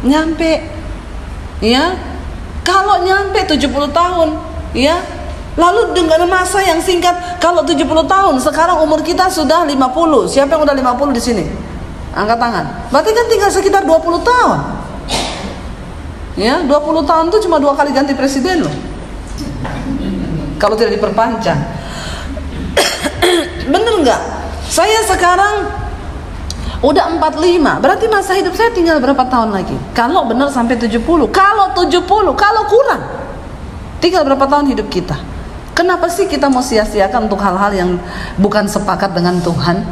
nyampe. Ya. Kalau nyampe 70 tahun, ya. Lalu dengan masa yang singkat, kalau 70 tahun, sekarang umur kita sudah 50. Siapa yang udah 50 di sini? Angkat tangan. Berarti kan tinggal sekitar 20 tahun. Ya, 20 tahun itu cuma 2 kali ganti presiden loh. Kalau tidak diperpanjang. Bener nggak? Saya sekarang udah 45. Berarti masa hidup saya tinggal berapa tahun lagi? Kalau benar sampai 70. Kalau 70, kalau kurang, tinggal berapa tahun hidup kita? Kenapa sih kita mau sia-siakan untuk hal-hal yang bukan sepakat dengan Tuhan?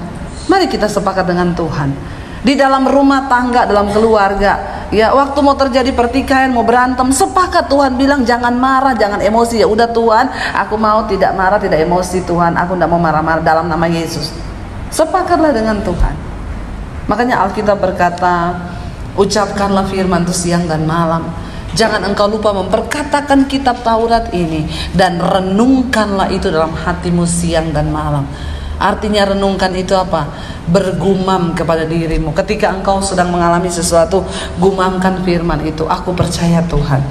Mari kita sepakat dengan Tuhan. Di dalam rumah tangga, dalam keluarga, ya, waktu mau terjadi pertikaian, mau berantem, sepakat Tuhan bilang jangan marah, jangan emosi. Ya udah Tuhan, aku mau tidak marah, tidak emosi Tuhan. Aku tidak mau marah-marah dalam nama Yesus. Sepakatlah dengan Tuhan. Makanya Alkitab berkata, ucapkanlah firman itu siang dan malam. Jangan engkau lupa memperkatakan kitab Taurat ini, dan renungkanlah itu dalam hatimu siang dan malam. Artinya renungkan itu apa? Bergumam kepada dirimu. Ketika engkau sedang mengalami sesuatu, gumamkan firman itu. Aku percaya Tuhan,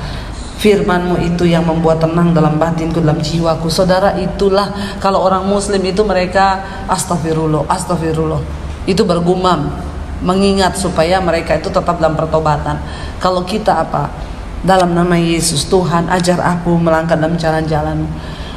firman-Mu itu yang membuat tenang dalam batinku, dalam jiwaku. Saudara, itulah kalau orang muslim itu mereka astagfirullah, astagfirullah. Itu bergumam, mengingat supaya mereka itu tetap dalam pertobatan. Kalau kita apa? Dalam nama Yesus, Tuhan ajar aku melangkah dalam jalan-jalan-Mu.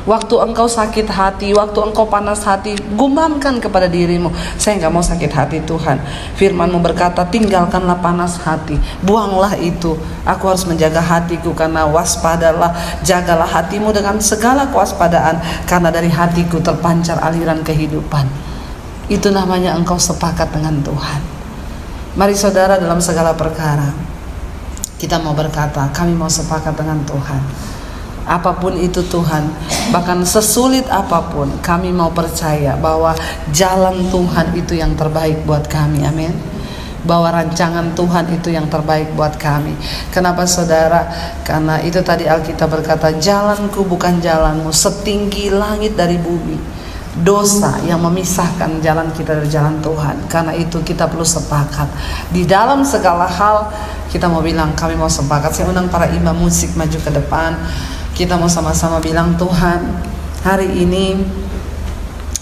Waktu engkau sakit hati, waktu engkau panas hati, gumamkan kepada dirimu, saya nggak mau sakit hati Tuhan. Firman-Mu berkata, tinggalkanlah panas hati, buanglah itu. Aku harus menjaga hatiku, karena waspadalah, jagalah hatimu dengan segala kewaspadaan, karena dari hatiku terpancar aliran kehidupan. Itu namanya engkau sepakat dengan Tuhan. Mari saudara, dalam segala perkara kita mau berkata, kami mau sepakat dengan Tuhan. Apapun itu Tuhan, bahkan sesulit apapun, kami mau percaya bahwa jalan Tuhan itu yang terbaik buat kami. Amin. Bahwa rancangan Tuhan itu yang terbaik buat kami. Kenapa saudara? Karena itu tadi Alkitab berkata, jalanku bukan jalanmu, setinggi langit dari bumi. Dosa yang memisahkan jalan kita dari jalan Tuhan. Karena itu kita perlu sepakat. Di dalam segala hal kita mau bilang, kami mau sepakat. Saya undang para imam musik maju ke depan. Kita mau sama-sama bilang, Tuhan, hari ini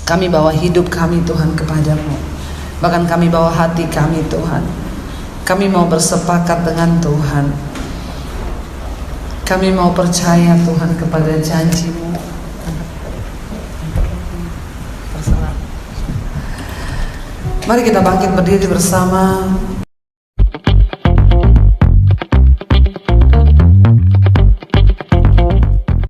kami bawa hidup kami Tuhan kepadamu. Bahkan kami bawa hati kami Tuhan. Kami mau bersepakat dengan Tuhan. Kami mau percaya Tuhan kepada janji-Mu. Mari kita bangkit berdiri bersama.